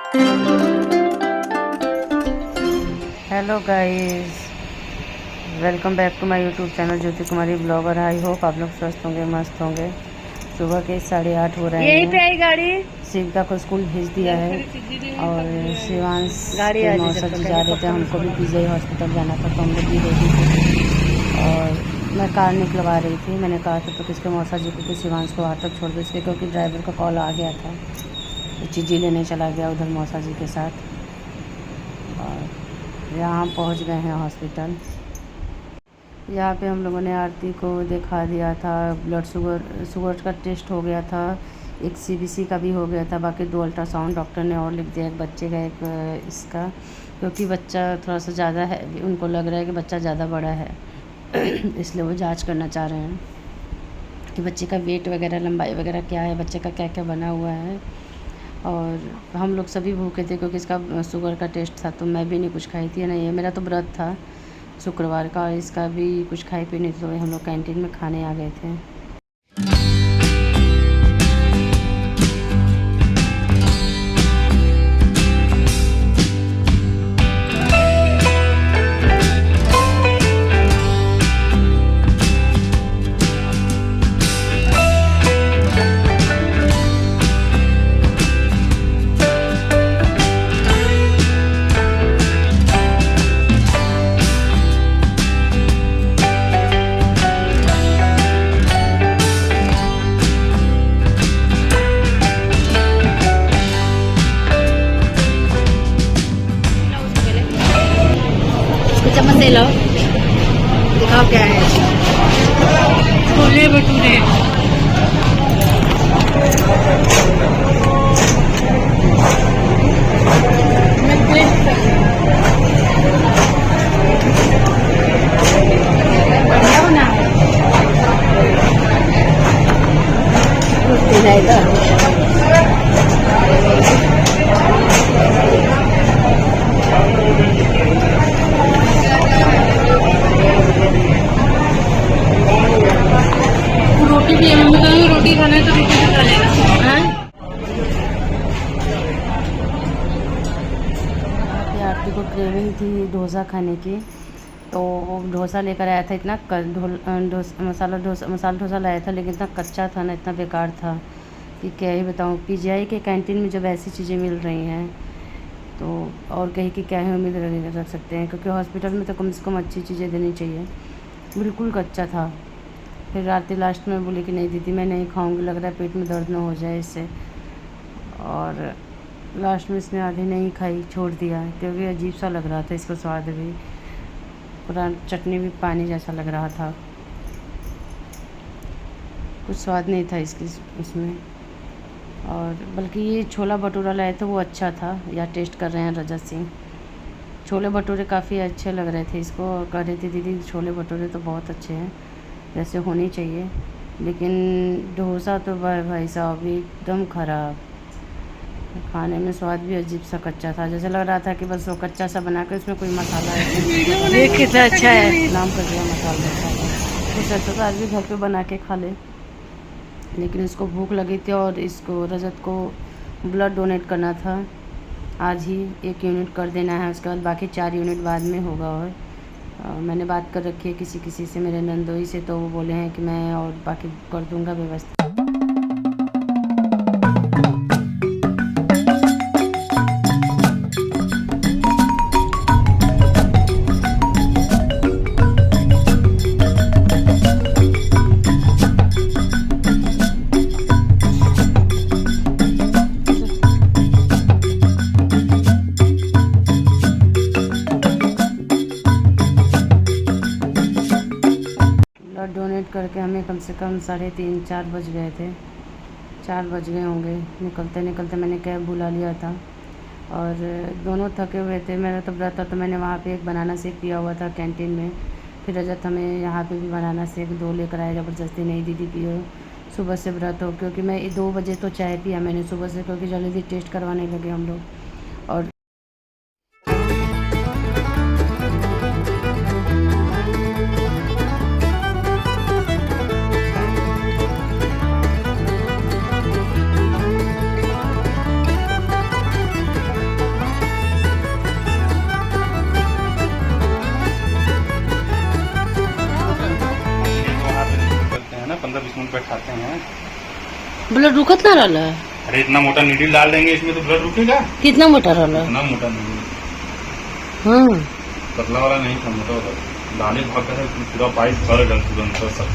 Hello guys, welcome back to my YouTube channel Jyoti Kumari blogger. I hope आप लोग स्वस्थ होंगे, मस्त होंगे। सुबह के 8:30 हो रहे हैं। पे आई गाड़ी। शिविका को स्कूल भेज दिया है और शिवांश के मौसा जी जा रहे थे। हमको भी पीजीआई हॉस्पिटल जाना था तो हम लोग भी रेडी थे और मैं कार निकलवा रही थी। मैंने कहा था तो किसके मौसा जी को कि शिवांश को वहाँ तक छोड़ दो इसके, क्योंकि ड्राइवर का कॉल आ गया था तो चीज़ें लेने चला गया उधर मौसा जी के साथ। और यहाँ पहुँच गए हैं हॉस्पिटल। यहाँ पे हम लोगों ने आरती को दिखा दिया था। ब्लड शुगर का टेस्ट हो गया था, एक सीबीसी का भी हो गया था, बाकी 2 अल्ट्रासाउंड डॉक्टर ने और लिख दिया एक बच्चे का एक इसका, क्योंकि बच्चा थोड़ा सा ज़्यादा है, उनको लग रहा है कि बच्चा ज़्यादा बड़ा है इसलिए वो जांच करना चाह रहे हैं कि बच्चे का वेट वगैरह, लंबाई वगैरह क्या है, बच्चे का क्या क्या बना हुआ है। और हम लोग सभी भूखे थे क्योंकि इसका शुगर का टेस्ट था, तो मैं भी नहीं कुछ खाई थी। नहीं, मेरा तो व्रत था शुक्रवार का, और इसका भी कुछ खाई पी नहीं, तो हम लोग कैंटीन में खाने आ गए थे। चम्मच ले लो, दिखाओ क्या है। छोले भटूरे। बढ़िया बना है। रोटी भी है, मम्मी कहेंगे रोटी खाना है तो रोटी भी खा लेना। आरती को क्रेविंग थी डोसा खाने की, तो वो डोसा लेकर आया था। इतना मसाला डोसा लाया था, लेकिन इतना कच्चा था ना, इतना बेकार था कि क्या ही बताऊँ। पीजीआई के कैंटीन में जब ऐसी चीज़ें मिल रही हैं तो और कहीं की क्या ही उम्मीद रख सकते हैं, क्योंकि हॉस्पिटल में तो कम से कम अच्छी चीज़ें देनी चाहिए। बिल्कुल कच्चा था। फिर आरती लास्ट में बोली कि नहीं दीदी मैं नहीं खाऊंगी, लग रहा है पेट में दर्द ना हो जाए इससे। और लास्ट में इसने आधी नहीं खाई, छोड़ दिया, क्योंकि अजीब सा लग रहा था इसको स्वाद भी। पूरा चटनी भी पानी जैसा लग रहा था, कुछ स्वाद नहीं था इसमें। और बल्कि ये छोला भटूरा लाए थे वो अच्छा था, या टेस्ट कर रहे हैं रजत सिंह। छोले भटूरे काफ़ी अच्छे लग रहे थे इसको, और कह रही थी दीदी छोले भटूरे तो बहुत अच्छे हैं, जैसे होनी चाहिए। लेकिन डोसा तो भाई साहब एकदम ख़राब, खाने में स्वाद भी अजीब सा कच्चा था। जैसे लग रहा था कि बस वो कच्चा सा बना कर उसमें कोई मसाला है। देख कितना अच्छा है, नाम कर दिया मसाला। कुछ अच्छा तो आज भी घर पे बना के खा ले। लेकिन इसको भूख लगी थी और इसको रजत को ब्लड डोनेट करना था। आज ही 1 यूनिट कर देना है, उसके बाद बाकी 4 यूनिट बाद में होगा। और मैंने बात कर रखी है किसी से, मेरे नंदोई से, तो वो बोले हैं कि मैं और बाकी कर दूँगा व्यवस्था। ब्लड डोनेट करके हमें कम से कम 3:30-4 बज गए थे, 4 बज गए होंगे। निकलते निकलते मैंने कैब बुला लिया था और दोनों थके हुए थे। मेरा तो व्रत था तो मैंने वहाँ पे एक बनाना शेक पिया हुआ था कैंटीन में। फिर रजत हमें यहाँ पे भी बनाना शेक 2 लेकर आए ज़बरदस्ती, नहीं दीदी पियो, सुबह से व्रत हो। क्योंकि मैं 2 बजे तो चाय पिया मैंने सुबह से, क्योंकि जल्दी टेस्ट करवाने लगे हम लोग। और ब्लड रुकत ना रहला। अरे इतना मोटा नीडल डाल देंगे इसमें तो ब्लड रुकेगा? कितना मोटा रहला? इतना मोटा नीडल, हाँ पतला वाला नहीं था, मोटा वाला डाले भाग कर पूरा पाइप भर गया तुरंत सब।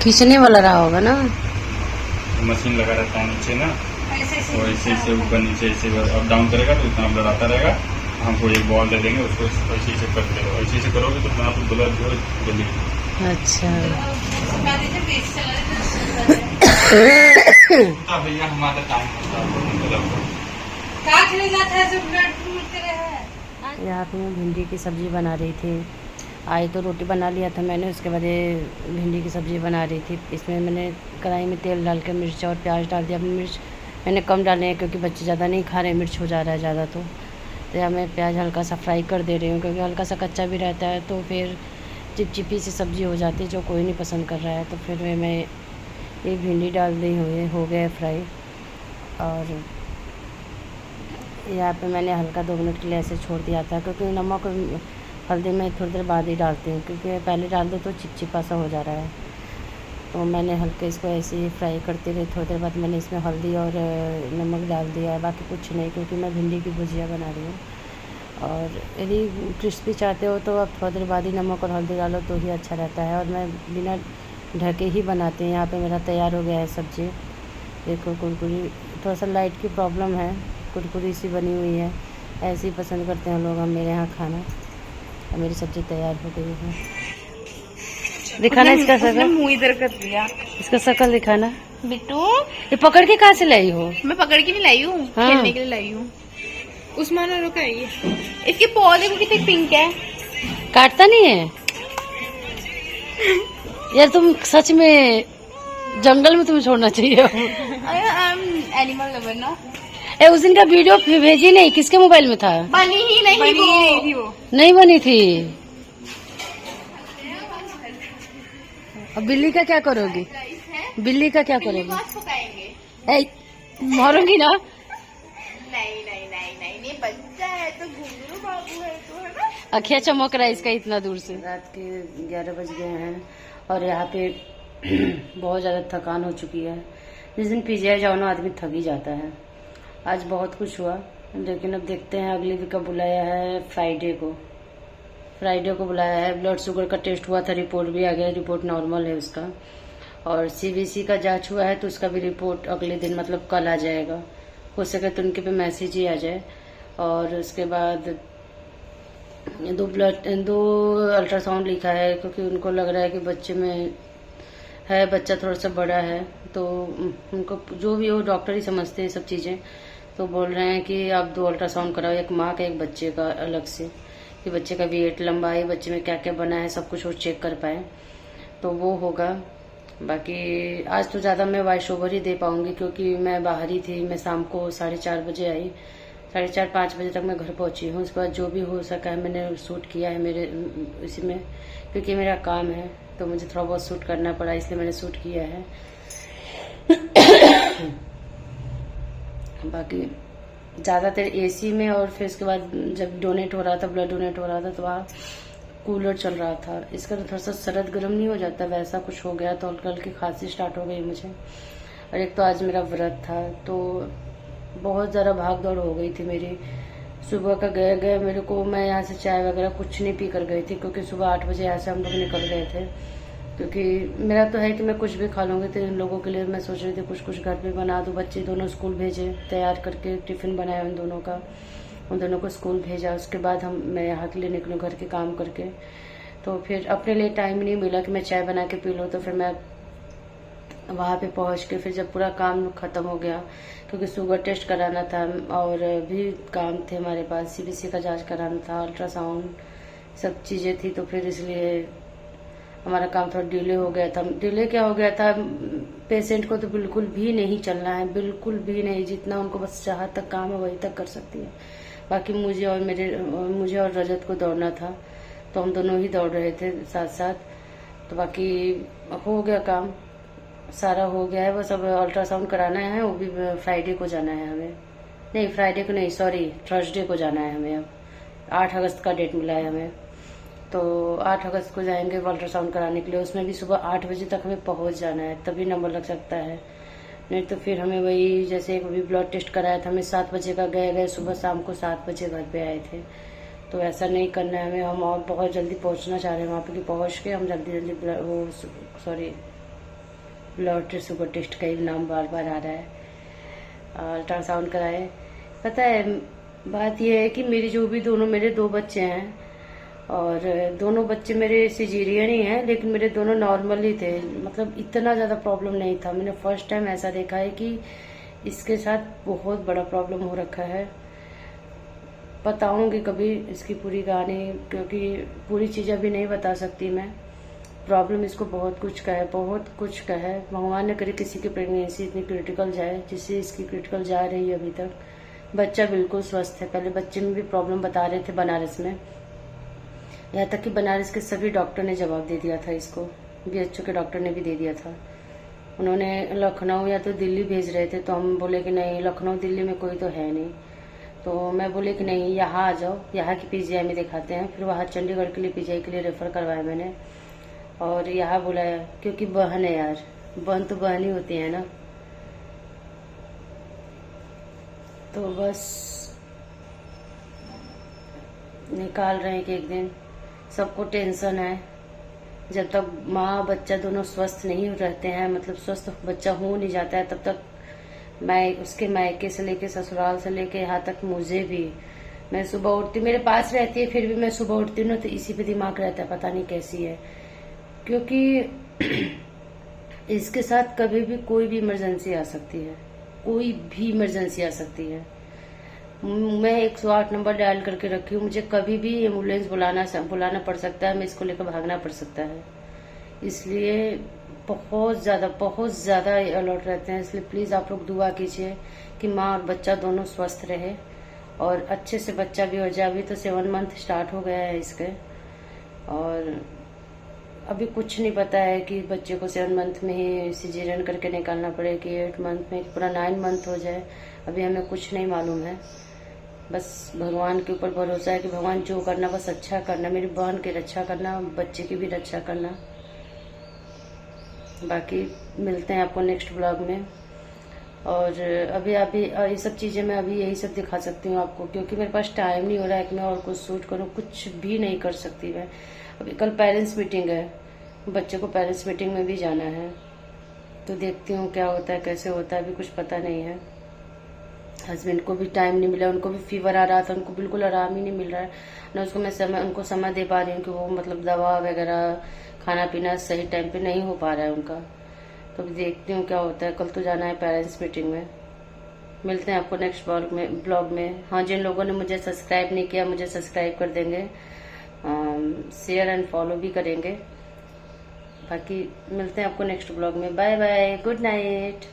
खींचने वाला रहा होगा ना, मशीन लगा रहता है नीचे ना, तो ऐसे ऐसे ऊपर नीचे ऐसे अप डाउन करेगा तो इतना ब्लड आता रहेगा। हमको एक बॉल दे देंगे, उसको ऐसे ऐसे कर देगा, ऐसे ऐसे करोगे तो अपना ब्लड जो है जल्दी। अच्छा भैया हमारा टाइम यहाँ पे मैं भिंडी की सब्ज़ी बना रही थी। आई तो रोटी बना लिया था मैंने, उसके बाद ये भिंडी की सब्ज़ी बना रही थी। इसमें मैंने कढ़ाई में तेल डाल के मिर्च और प्याज डाल दिया। मिर्च मैंने कम डाले हैं क्योंकि बच्चे ज़्यादा नहीं खा रहे, मिर्च हो जा रहा है ज़्यादा। तो यहाँ मैं प्याज हल्का सा फ्राई कर दे रही हूँ क्योंकि हल्का सा कच्चा भी रहता है तो फिर चिपचिपी सी सब्ज़ी हो जाती है जो कोई नहीं पसंद कर रहा है। तो फिर मैं ये भिंडी डाल दी हुई हो गया फ्राई। और यहाँ पे मैंने हल्का 2 मिनट के लिए ऐसे छोड़ दिया था क्योंकि नमक हल्दी में थोड़ी देर बाद ही डालती हूँ क्योंकि पहले डाल दो तो चिपचिपा सा हो जा रहा है। तो मैंने हल्के इसको ऐसे ही फ्राई करती रही। थोड़ी देर बाद मैंने इसमें हल्दी और नमक डाल दिया है, बाकी कुछ नहीं क्योंकि मैं भिंडी की भुजिया बना रही हूँ। और यदि क्रिस्पी चाहते हो तो आप थोड़ी देर बाद ही नमक और हल्दी डालो तो ही अच्छा रहता है। और मैं बिना ढके ही बनाती हूँ। यहाँ पे मेरा तैयार हो गया है सब्ज़ी। देखो कुरकुरी, थोड़ा सा लाइट की प्रॉब्लम है, कुरकुरी सी बनी हुई है। ऐसे ही पसंद करते हैं लोग हम मेरे यहाँ खाना। और मेरी सब्ज़ी तैयार हो गई है। दिखाना इसका शकल, मुँह इधर कर दिया। इसका शकल दिखाना। बिट्टू ये पकड़ के कहाँ से लाई हो? मैं पकड़ के नहीं लाई हूँ, हाँ। खेलने के लिए लाई हूँ। उस्मान और रुका है। इसके पौधे में कितने पिंक है। काटता नहीं है यार, तुम सच में जंगल में तुम्हें छोड़ना चाहिए। आई एम एनिमल लवर ना। ए, उस दिन का वीडियो भेजी नहीं, किसके मोबाइल में था? बनी ही नहीं थी वो। नहीं बनी थी। अब बिल्ली का क्या करोगी? बिल्ली का क्या करोगी? पकाएंगे। ए, मारूंगी ना। नहीं नहीं नहीं नहीं नहीं, बच्चा है तो घुंघरू बाबू है तो, है ना। अखियाँ चमक रहा है इसका इतना दूर से। रात के 11 बज गए हैं और यहाँ पे बहुत ज़्यादा थकान हो चुकी है। जिस दिन पीजीआई जाओ ना आदमी थक ही जाता है। आज बहुत कुछ हुआ लेकिन अब देखते हैं। अगले वीक का बुलाया है फ्राइडे को बुलाया है। ब्लड शुगर का टेस्ट हुआ था, रिपोर्ट भी आ गया, रिपोर्ट नॉर्मल है उसका। और सीबीसी का जांच हुआ है तो उसका भी रिपोर्ट अगले दिन मतलब कल आ जाएगा। हो सके तो उनके पे मैसेज ही आ जाए। और उसके बाद 2 अल्ट्रासाउंड लिखा है क्योंकि उनको लग रहा है कि बच्चे में है, बच्चा थोड़ा सा बड़ा है तो उनको जो भी हो डॉक्टर ही समझते हैं सब चीज़ें। तो बोल रहे हैं कि आप 2 अल्ट्रासाउंड कराओ, एक माँ का एक बच्चे का अलग से, कि बच्चे का वेट, लंबाई, बच्चे में क्या क्या बना है सब कुछ वो चेक कर पाए तो वो होगा। बाकी आज तो ज़्यादा मैं वॉइस ओवर ही दे पाऊंगी क्योंकि मैं बाहर ही थी। मैं शाम को 4:30 बजे आई, 4:30-5 बजे तक मैं घर पहुंची हूँ। उसके बाद जो भी हो सका है मैंने शूट किया है मेरे इसी में, क्योंकि मेरा काम है तो मुझे थोड़ा बहुत शूट करना पड़ा इसलिए मैंने शूट किया है। बाकी ज़्यादातर एसी में, और फिर उसके बाद जब डोनेट हो रहा था, ब्लड डोनेट हो रहा था तो वहाँ कूलर चल रहा था। इसका तो थोड़ा सा सरद गर्म नहीं हो जाता, वैसा कुछ हो गया तो हल्की हल्की खांसी स्टार्ट हो गई मुझे। और एक तो आज मेरा व्रत था तो बहुत ज़्यादा भाग दौड़ हो गई थी मेरी। सुबह का गए मेरे को, मैं यहाँ से चाय वगैरह कुछ नहीं पी कर गई थी क्योंकि सुबह 8 बजे यहाँ से हम लोग निकल गए थे। क्योंकि मेरा तो है कि मैं कुछ भी खा लूँगी तो इन लोगों के लिए मैं सोच रही थी कुछ घर पे बना दूँ। बच्चे दोनों स्कूल भेजे, तैयार करके टिफ़िन बनाया उन दोनों का, उन दोनों को स्कूल भेजा। उसके बाद मैं यहाँ के लिए निकलूँ घर के काम करके। तो फिर अपने लिए टाइम नहीं मिला कि मैं चाय बना के पी लूँ। तो फिर मैं वहाँ पे पहुँच के फिर जब पूरा काम ख़त्म हो गया, क्योंकि शुगर टेस्ट कराना था और भी काम थे हमारे पास, सीबीसी का जांच कराना था, अल्ट्रासाउंड सब चीज़ें थी, तो फिर इसलिए हमारा काम थोड़ा डिले हो गया था। डिले क्या हो गया था, पेशेंट को तो बिल्कुल भी नहीं चलना है, बिल्कुल भी नहीं। जितना उनको बस जहाँ तक काम है वहीं तक कर सकती है। बाकी मुझे और रजत को दौड़ना था तो हम दोनों ही दौड़ रहे थे साथ साथ। तो बाकी हो गया काम, सारा हो गया है। बस अब अल्ट्रासाउंड कराना है, वो भी फ्राइडे को जाना है हमें। नहीं फ्राइडे को नहीं, सॉरी थर्सडे को जाना है हमें। अब 8 अगस्त का डेट मिला है हमें। तो 8 अगस्त को जाएंगे अल्ट्रासाउंड कराने के लिए। उसमें भी सुबह 8 बजे तक हमें पहुंच जाना है, तभी नंबर लग सकता है। नहीं तो फिर हमें वही, जैसे अभी ब्लड टेस्ट कराया था हमें 7 बजे का, गए सुबह शाम को 7 बजे घर पे आए थे। तो ऐसा नहीं करना है हमें। हम और बहुत जल्दी पहुंचना चाह रहे हैं वहाँ पे, कि पहुँच के हम जल्दी ब्लड टेस्ट, सुगर टेस्ट का ही नाम बार बार आ रहा है, अल्ट्रासाउंड कराए। पता है बात यह है कि मेरे 2 बच्चे हैं, और दोनों बच्चे मेरे सिजेरियन ही हैं, लेकिन मेरे दोनों नॉर्मल ही थे। मतलब इतना ज़्यादा प्रॉब्लम नहीं था। मैंने फर्स्ट टाइम ऐसा देखा है कि इसके साथ बहुत बड़ा प्रॉब्लम हो रखा है। बताऊंगी कभी इसकी पूरी कहानी, क्योंकि पूरी चीज़ अभी नहीं बता सकती मैं। प्रॉब्लम इसको बहुत कुछ का है। भगवान ने करे किसी की प्रेगनेंसी इतनी क्रिटिकल जाए, जिससे इसकी क्रिटिकल जा रही है अभी तक। बच्चा बिल्कुल स्वस्थ है। पहले बच्चे में भी प्रॉब्लम बता रहे थे बनारस में, यहाँ तक कि बनारस के सभी डॉक्टर ने जवाब दे दिया था इसको, BHO के डॉक्टर ने भी दे दिया था। उन्होंने लखनऊ या तो दिल्ली भेज रहे थे, तो हम बोले कि नहीं, लखनऊ दिल्ली में कोई तो है नहीं। तो मैं बोले कि नहीं, यहाँ आ जाओ, यहाँ की PGI में दिखाते हैं। फिर वहाँ चंडीगढ़ के लिए PGI के लिए रेफर करवाया मैंने, और यहाँ बुलाया, क्योंकि बहन है यार, बहन तो बहन ही होती है ना। तो बस निकाल रहे हैं कि एक दिन। सबको टेंशन है, जब तक माँ बच्चा दोनों स्वस्थ नहीं रहते हैं, मतलब स्वस्थ बच्चा हो नहीं जाता है, तब तक मैं उसके मायके से लेके, ससुराल से लेके यहाँ तक मुझे भी, मैं सुबह उठती, मेरे पास रहती है, फिर भी मैं सुबह उठती हूँ ना तो इसी पे दिमाग रहता है, पता नहीं कैसी है। क्योंकि इसके साथ कभी भी कोई भी इमरजेंसी आ सकती है, कोई भी इमरजेंसी आ सकती है। मैं 108 नंबर डायल करके रखी हूँ, मुझे कभी भी एम्बुलेंस बुलाना पड़ सकता है, मैं इसको लेकर भागना पड़ सकता है। इसलिए बहुत ज़्यादा अलर्ट रहते हैं। इसलिए प्लीज़ आप लोग दुआ कीजिए कि माँ और बच्चा दोनों स्वस्थ रहे, और अच्छे से बच्चा भी हो जाए। अभी तो 7 मंथ स्टार्ट हो गया है इसके, और अभी कुछ नहीं पता है कि बच्चे को 7 मंथ में ही सिजेरियन करके निकालना पड़े, कि 8 मंथ में, पूरा 9 मंथ हो जाए, अभी हमें कुछ नहीं मालूम है। बस भगवान के ऊपर भरोसा है कि भगवान जो करना बस अच्छा करना, मेरी बहन की रक्षा करना, बच्चे की भी रक्षा करना। बाकी मिलते हैं आपको नेक्स्ट ब्लॉग में। और अभी ये सब चीज़ें मैं अभी यही सब दिखा सकती हूँ आपको, क्योंकि मेरे पास टाइम नहीं हो रहा है कि मैं और कुछ शूट करूँ, कुछ भी नहीं कर सकती मैं। अभी कल पेरेंट्स मीटिंग है, बच्चे को पेरेंट्स मीटिंग में भी जाना है, तो देखती हूँ क्या होता है, कैसे होता है, अभी कुछ पता नहीं है। हस्बैंड को भी टाइम नहीं मिला, उनको भी फीवर आ रहा था, उनको बिल्कुल आराम ही नहीं मिल रहा है ना। मैं उनको समय दे पा रही हूँ कि वो मतलब दवा वगैरह, खाना पीना सही टाइम पे नहीं हो पा रहा है उनका। तो देखती हूँ क्या होता है। कल तो जाना है पेरेंट्स मीटिंग में। मिलते हैं आपको नेक्स्ट ब्लॉग में। हाँ, जिन लोगों ने मुझे सब्सक्राइब नहीं किया, मुझे सब्सक्राइब कर देंगे, शेयर एंड फॉलो भी करेंगे। बाकी मिलते हैं आपको नेक्स्ट ब्लॉग में। Bye bye, good night.